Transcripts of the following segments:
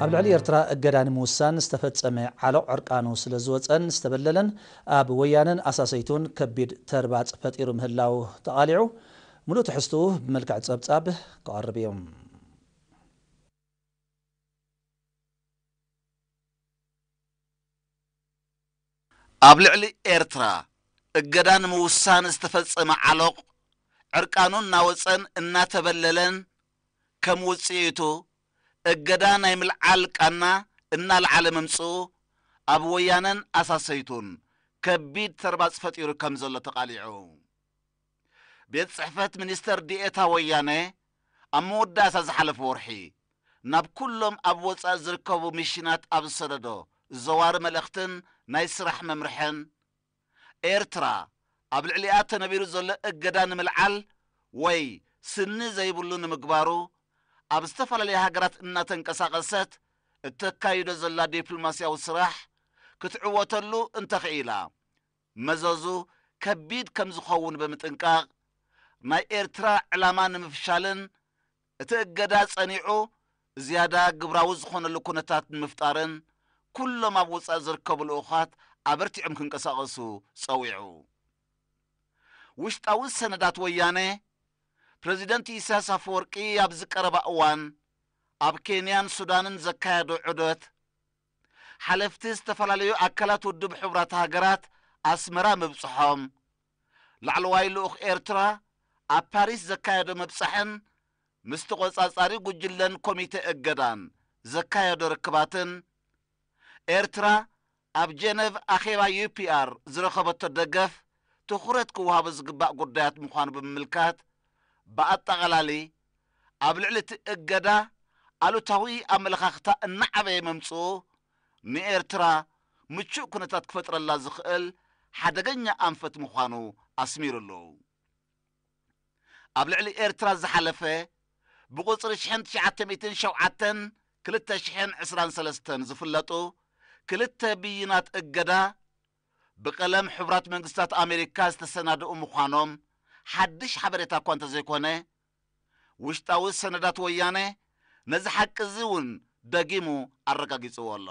ኣብ ልዕሊ ኤርትራ እገዳን ምውሳን ዝተፈጸመ ዓሎቕ ዕርቃኑ ስለ ዝወፀን ዝተበለለን ኣብ ወያነን ኣሳሰይቱን ከቢድ ተርባፅ ፈጢሩ ምህላው ተቓሊዑ ሙሉእ ትሕዝትኡ ብመልክዕ ጸብጻብ ክቐርብ እዮም። ኣብ ልዕሊ ኤርትራ እገዳን ምውሳን ዝተፈጸመ ዓሎቕ ዕርቃኑን ናወፀን እናተበለለን ከም ውፅኢቱ እገዳ ናይ ምልዓል ቃና እናልዓለ መምጽኡ ኣብ ወያነን ኣሳሰይቱን ከቢድ ተርባፅ ፈጢሩ ከም ዘሎ ተቓሊዑ ቤት ጽሕፈት ሚኒስተር ዲኤታ ወያነ ኣብ መወዳእታ ዝሓለፈ ወርሒ ናብ ኩሎም ኣብ ወጻኢ ዝርከቡ ሚሽናት ኣብ ዝሰደዶ ዘዋሪ መልእኽትን ናይ ስራሕ መምርሕን ኤርትራ ኣብ ልዕሊኣ ተነቢሩ ዘሎ እገዳ ንምልዓል ወይ ስኒ ዘይብሉ ንምግባሩ ኣብ ዝተፈላለዩ ሃገራት እናተንቀሳቐሰት እተካይዶ ዘላ ዲፕሎማስያዊ ስራሕ ክትዕወተሉ እንተኽኢላ መዘዙ ከቢድ ከም ዝኸውን ብምጥንቃቕ ናይ ኤርትራ ዕላማ ንምፍሻልን እቲ እገዳ ጸኒዑ ዝያዳ ግብራዊ ዝኾነሉ ኩነታት ንምፍጣርን ኩሎም ኣብ ወጻኢ ዝርከቡ ልኡኻት ኣበርቲዖም ክንቀሳቐሱ ጸዊዑ ውሽጣዊ ሰነዳት ወያነ ፕሬዚደንት ኢሳያስ አፈወርቂ ኣብ ዝቀረባ እዋን ኣብ ኬንያን ሱዳንን ዘካየዶ ዑደት ሓለፍቲ ዝተፈላለዩ ኣካላት ውድብ ሕብራት ሃገራት ኣስመራ ምብጽሖም ላዕለዋይ ልኡኽ ኤርትራ ኣብ ፓሪስ ዘካየዶ መብጽሕን ምስ ተቖጻጻሪ ጉጅለን ኮሚቴ እገዳን ዘካየዶ ርክባትን ኤርትራ ኣብ ጀነቭ ኣኼባ ዩፒአር ዝረኸበቶ ደገፍ ትኹረት ክወሃቦ ዝግባእ ጉዳያት ምዃኑ ብምምልካት በኣጠቓላሊ ኣብ ልዕሊ እቲ እገዳ ኣሉታዊ ኣመለኻኽታ እናዓበየ መምጽኡ ንኤርትራ ምቹእ ኩነታት ክፈጥረላ ዝኽእል ሓደገኛ ኣንፈት ምዃኑ ኣስሚሩሉ ኣብ ልዕሊ ኤርትራ ዝሓለፈ ብቁፅሪ 1907 2023 ዝፍለጡ ክልተ ብይናት እገዳ ብቀለም ሕብራት መንግስታት ኣሜሪካ ዝተሰናድኡ ምዃኖም ሓድሽ ሓበሬታ እኳ እንተዘይኮነ ውሽጣዊ ሰነዳት ወያነ ነዚ ሓቂ እዚ እውን ደጊሙ ኣረጋጊጽዎ ኣሎ።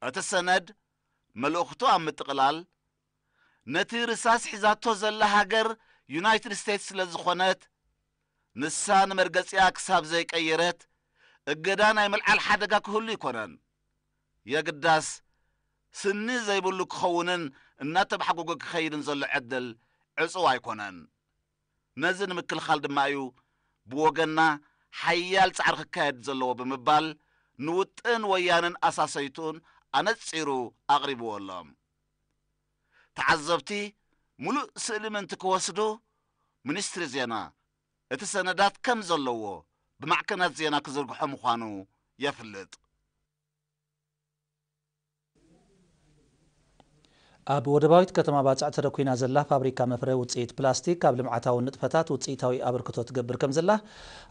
እቲ ሰነድ መልእኽቱ ኣብ ምጥቕላል ነቲ ርሳስ ሒዛቶ ዘላ ሃገር ዩናይትድ ስቴትስ ስለ ዝኾነት ንሳ ንመርገፂኣ ክሳብ ዘይቀየረት እገዳ ናይ ምልዓል ሓደጋ ክህሉ ይኮነን የግዳስ ስኒ ዘይብሉ ክኸውንን እናተባሕጎጎ ክኸይድን ዘሎ ዕድል ዕጹው ኣይኮነን ነዚ ንምክልኻል ድማ እዩ ብወገና ሓያል ጻዕሪ ክካየድ ዘለዎ ብምባል ንውጥን ወያንን ኣሳሰይቱን ኣነጺሩ ኣቕሪብዎ ኣሎ ተዓዘብቲ ሙሉእ ስእሊ ምንቲ ክወስዱ ሚኒስትሪ ዜና እቲ ሰነዳት ከም ዘለዎ ብማዕከናት ዜና ክዝርግሖ ምዃኑ የፍልጥ ኣብ ወደባዊት ከተማ ባጻዕ ተረኪና ዘላ ፋብሪካ መፍረ ውፅኢት ፕላስቲክ ኣብ ልምዓታዊ ንጥፈታት ውፅኢታዊ ኣበርክቶ ትገብር ከም ዘላ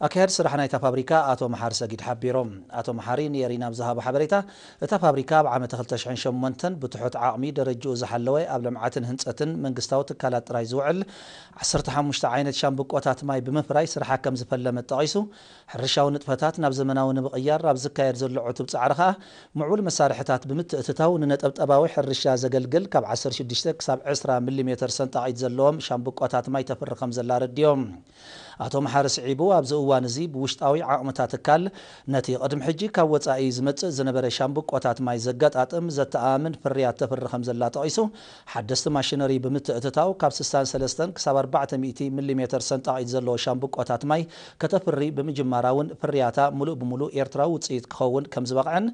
ኣካያዲ ስራሕ ናይታ ፋብሪካ ኣቶ መሓሪ ሰጊድ ሓቢሮም ኣቶ መሓሪ ንየሪና ብዝሃቦ ሓበሬታ እታ ፋብሪካ ኣብ ዓመት 2008 ብትሑት ዓቕሚ ደረጃኡ ዝሓለወ ኣብ ልምዓትን ህንፀትን መንግስታዊ ትካላት ጥራይ ዝውዕል 15 ዓይነት ሻምብቆታት ማይ ብምፍራይ ስርሓ ከም ዝፈለመ ጠቒሱ ሕርሻዊ ንጥፈታት ናብ ዘመናዊ ንምቕያር ኣብ ዝካየድ ዘሎ ዕቱብ ጻዕሪ ከዓ ምዕቡል መሳርሕታት ብምትእትታው ንነጠብጠባዊ ሕርሻ ዘገልግል ካብ 16 ክሳብ 20 ሚሊሜትር ሰንጣቒት ዘለዎም ሻምብቆታት ማይ ተፍሪ ከም ዘላ ረድዮም ኣቶ መሓሪ ስዒቡ ኣብዚ እዋን እዚ ብውሽጣዊ ዓቕምታት ትካል ነቲ ቅድሚ ሕጂ ካብ ወፃኢ ዝመጽእ ዝነበረ ሻምብቆታት ማይ ዘጋጣጥም ዘተኣምን ፍርያት ተፍሪ ከም ዘላ ጠቒሱ ሓደስቲ ማሽነሪ ብምትእትታው ካብ 63 ክሳብ 400 ሚሊሜትር ሰንጣቒት ዘለዎ ሻምብቆታት ማይ ከተፍሪ ብምጅማራ እውን ፍርያታ ሙሉእ ብምሉእ ኤርትራዊ ውፅኢት ክኸውን ከም ዝበቕዐን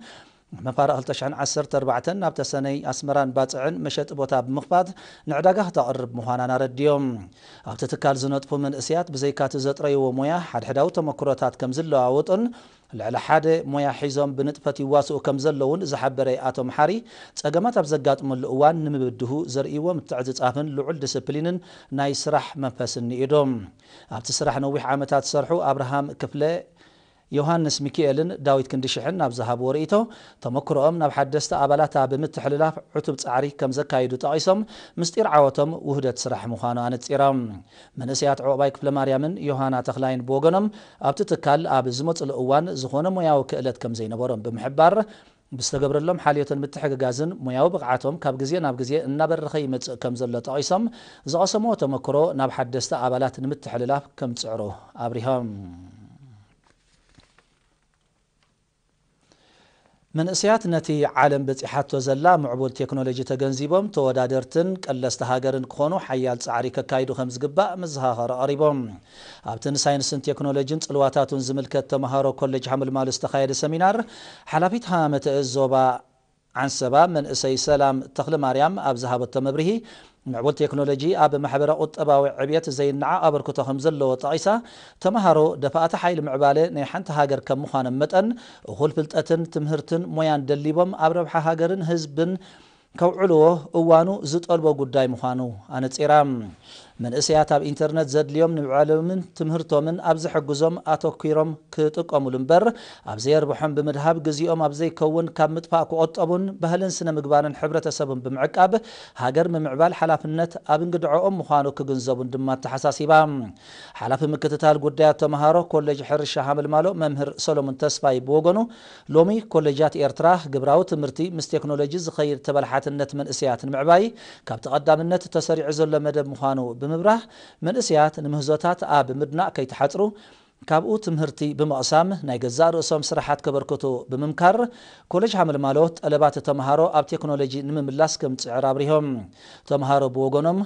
መፋረቕ 2014 ናብ ተሰነይ ኣስመራን ባጽዕን መሸጢ ቦታ ብምኽፋት ንዕዳጋ ክተቕርብ ምዃናና ረድዮም ኣብቲ ትካል ዝነጥፉ መንእስያት ብዘይካቲ ዘጥረይዎ ሞያ ሓድሕዳዊ ተመክሮታት ከም ዝለዋወጡን ልዕሊ ሓደ ሞያ ሒዞም ብንጥፈት ይዋስኡ ከም ዘለውን ዝሓበረ ኣቶ መሓሪ ጸገማት ኣብ ዘጋጥመሉ እዋን ንምብድሁ ዘርእይዎ ምትዕፅጻፍን ልዑል ዲስፕሊንን ናይ ስራሕ መንፈስን ኢዶም ኣብቲ ስራሕ ነዊሕ ዓመታት ዝሰርሑ ኣብርሃም ክፍለ ዮሐንስ ሚካኤልን ዳዊት ክንዲሽሕን ናብ ዝሃብዎ ርእይቶ ተመክሮኦም ናብ ሓደስተ ኣባላት ብምትሕልላፍ ዕቱብ ጻዕሪ ከም ዘካይዱ ጠቒሶም ምስጢር ዓወቶም ውህደት ስራሕ ምዃኑ ኣነጺሮም መንእስያት ዕቑባይ ክፍለ ማርያምን ዮሃና ተኽላይን ብወገኖም ኣብቲ ትካል ኣብ ዝመጽሉ እዋን ዝኾነ ሞያዊ ክእለት ከም ዘይነበሮም ብምሕባር ብዝተገብረሎም ሓልዮትን ምትሕግጋዝን ሞያዊ ብቕዓቶም ካብ ግዜ ናብ ግዜ እናበረኸ ይመጽእ ከም ዘሎ ጠቒሶም ዝቐሰምዎ ተመክሮ ናብ ሓደስተ ኣባላት ንምትሕልላፍ ከም ጽዕሩ ኣብሪሆም መንእስያት ነቲ ዓለም በፂሓቶ ዘላ ምዕቡል ቴክኖሎጂ ተገንዚቦም ተወዳደርትን ቀለስተ ሃገርን ክኾኑ ሓያል ጻዕሪ ከካይዱ ከም ዝግባእ መዘኻኸሪ ቀሪቦም ኣብቲ ንሳይንስን ቴክኖሎጂን ጽልዋታቱን ዝምልከት ተምሃሮ ኮሌጅ ሓምልማሉ ዝተኻየደ ሰሚናር ሓላፊት ሃመተ ዞባ ዓንሰባ መንእሰይ ሰላም ተኽለ ማርያም ኣብ ዝሃበቶ መብርሂ ምዕቡል ቴክኖሎጂ ኣብ ማሕበረ ቁጠባዊ ዕብየት ዘይነዓ ኣበርክቶ ከም ዘለዎ ጠቒሳ ተምሃሮ ደፋእቲ ሓይሊ ምዕባለ ናይ ሓንቲ ሃገር ከም ምዃኖም መጠን እኹል ፍልጠትን ትምህርትን ሞያን ደሊቦም ኣብ ረብሓ ሃገርን ህዝብን ከውዕልዎ እዋኑ ዝጠልቦ ጉዳይ ምዃኑ ኣነጺራ መንእስያት ኣብ ኢንተርኔት ዘድልዮም ንዕሎምን ትምህርቶምን ኣብ ዝሕግዞም ኣተኲሮም ክጥቀሙሉ እምበር ኣብ ዘየርብሖም ብምድሃብ ግዚኦም ኣብ ዘይከውን ካብ ምጥፋእ ክቆጠቡን ባህልን ስነ ምግባርን ሕብረተሰብን ብምዕቃብ ሃገር ምምዕባል ሓላፍነት ኣብ እንግድዖኦም ምዃኑ ክግንዘቡን ድማ ተሓሳሲባ ሓላፊ ምክትታል ጉዳያት ተምሃሮ ኮሌጅ ሕርሻ ሓምልማሎ መምህር ሰሎሞን ተስፋይ ብወገኑ ሎሚ ኮሌጃት ኤርትራ ግብራዊ ትምህርቲ ምስ ቴክኖሎጂ ዝኸይድ ተበላሓትነት መንእስያት ንምዕባይ ካብ ተቐዳምነት ተሰሪዑ ዘሎ መደብ ምዃኑ ብምብራህ መንእስያት ንምህዞታት ኣብ ምድናእ ከይተሓጽሩ ካብኡ ትምህርቲ ብምቕሳም ናይ ገዛእ ርእሶም ስራሓት ከበርክቱ ብምምካር ኮሌጅ ሓምልማሎ ጠለባት ተምሃሮ ኣብ ቴክኖሎጂ ንምምላስ ከም ጽዕር ኣብሪሆም ተምሃሮ ብወገኖም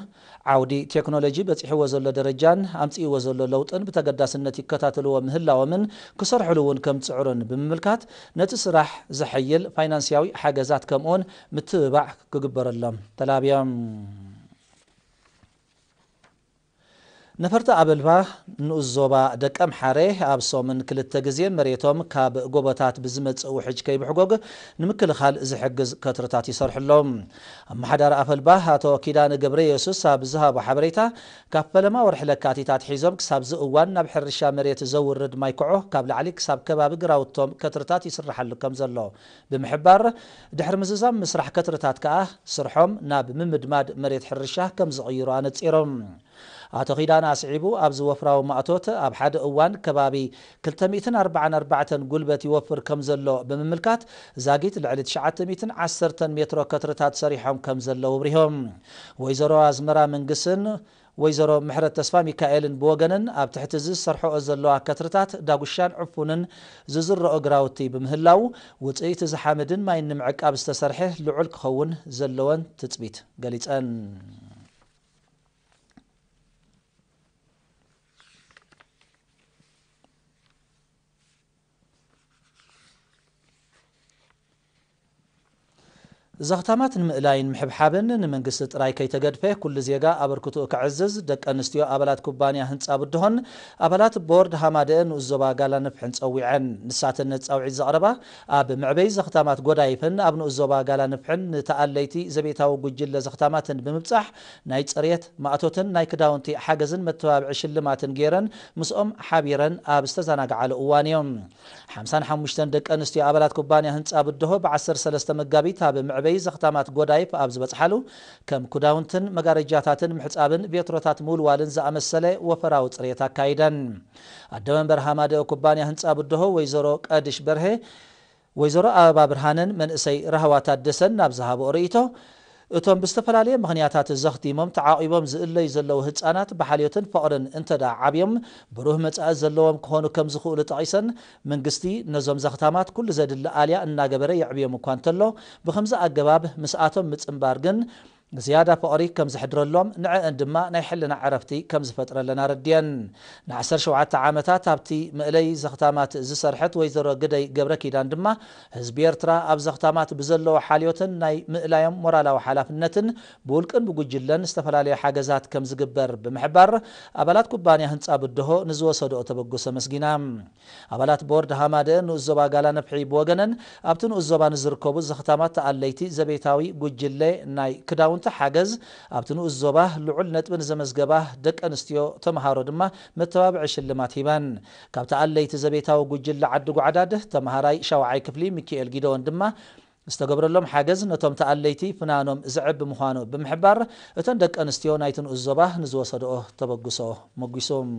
ዓውዲ ቴክኖሎጂ በፂሕዎ ዘሎ ደረጃን ኣምፂእዎ ዘሎ ለውጥን ብተገዳስነት ይከታተልዎ ምህላዎምን ክሰርሕሉ እውን ከም ጽዕርን ብምምልካት ነቲ ስራሕ ዘሐይል ፋይናንስያዊ ሓገዛት ከምኡን ምትብባዕ ክግበረሎም ተላብዮም ነፈርቲ ኣበልባ ንኡስ ዞባ ደቀ ምሓሬ ኣብ ሶምን ክልተ ግዜ መሬቶም ካብ ጎቦታት ብዝመጽእ ውሕጅ ከይብሕጎግ ንምክልኻል ዝሕግዝ ከትርታት ይሰርሕሎም ኣመሓዳሪ ኣፈልባ ኣቶ ኪዳነ ገብረ የሱስ ኣብ ዝሃቦ ሓበሬታ ካብ ፈለማ ወርሒ ለካቲታት ሒዞም ክሳብ ዝእዋን ናብ ሕርሻ መሬት ዘውርድ ማይ ክዖ ካብ ላዕሊ ክሳብ ከባቢ ግራውቶም ከትርታት ይስራሓሉ ከም ዘሎ ብምሕባር ድሕሪ ምዝዛም ምስራሕ ከትርታት ከዓ ስርሖም ናብ ምምድማድ መሬት ሕርሻ ከም ዝቕይሩ ኣነጺሮም ኣቶ ኺዳና ኣስዒቡ ኣብ ዝወፍራዊ ማእቶት ኣብ ሓደ እዋን ከባቢ 244 ጉልበት ይወፍር ከም ዘሎ ብምምልካት ዛጊት ልዕሊ 910 ሜትሮ ከትርታት ሰሪሖም ከም ዘለው ብሪሆም ወይዘሮ ኣዝመራ መንግስን ወይዘሮ ምሕረት ተስፋ ሚካኤልን ብወገንን ኣብ ትሕቲ ዝሰርሕኦ ዘለዋ ከትርታት ዳጉሻን ዕፉንን ዝዝረኦ ግራውቲ ብምህላው ውፅኢት ዝሓምድን ማይ ንምዕቃብ ዝተሰርሐ ልዑል ክኸውን ዘለወን ትፅቢት ገሊፀን زختامات المئلاين محبحابن نمنقص تراي كي تقدفه كل زيغا أبركتو كعزز دك أنستيو أبلات كوبانيا هنس أبدهن أبلات بورد هامادين وزوبا قالا نفحنس أويعن نسات النتس أو عز أربا أب معبي زختامات قدايفن أبن وزوبا قالا نفحن تأليتي زبيتاو قجل زختامات بمبصح نايت سريت مأتوتن نايك داونتي حاجزن متوابع شلماتن جيرن مسؤم حابيرن أب استزانق على أوانيوم حمسان حمشتن دك أنستيو أبلات كوبانيا هنس أبدهو بعسر سلسة مقابيت أب معبي زختامات قدايف أبز بصحلو كم كداونتن مقارجاتاتن محصابن بيتروتات مولوالن زأمسله وفراوت ريتا كايدن الدوان برهاماده كوبانيا هنس أبدهو ويزورو قادش برهي ويزورو أبا برهانن من إسي رهواتات دسن نابزهابو أريتو እቶም ብዝተፈላለየ ምኽንያታት ዘኽቲሞም ተዓቂቦም ዝእለይ ዘለዉ ህፃናት ብሓልዮትን ፍቕርን እንተዳ ዓብዮም ብሩህ መጻኢ ዘለዎም ክኾኑ ከም ዝኽእሉ ጠቒሰን መንግስቲ ነዞም ዘኽታማት ኩሉ ዘድሊ ኣልያ እናገበረ የዕብዮም እኳ እንተሎ ብኸምዚ ኣገባብ ምስኣቶም ምፅምባር ግን زيادة فقري كم زحدر اللهم نع عندما نحلنا عرفتي كم زفتر لنا رديان نعسر شوعات عامتات هبتي مقلي زختامات زسرحت ويزر قدي قبركي دان دما هزبيرترا أب زختامات بزلو حاليوتن ناي مقلايم ورالا وحلاف النتن بولكن بوجلن استفلا لي حاجزات كم زقبر بمحبر أبلات كوبانيا هنس أبدهو نزو صدو تبقوس مسجينام أبلات بورد هامادن وزبا قالا نبحي بوغنن أبتن وزبا نزركوب زختامات تقليتي زبيتاوي بوجلي ناي كداون ክዳውንቲ ሓገዝ ኣብቲ ንኡስ ዞባ ልዑል ነጥብን ዘመዝገባ ደቂ ኣንስትዮ ተምሃሮ ድማ መተባብዒ ሽልማት ሂበን ካብቲ ኣለይቲ ዘቤታዊ ጉጅለ ዓዲ ጉዕዳድ ተምሃራይ ሻውዓይ ክፍሊ ሚካኤል ጊደወን ድማ استقبرلهم حاجز نتوم تأليتي فنانهم زعب مخانو بمحبار اتن دك انستيو نايتن الزباه نزو صدقه تبقصو مقصوم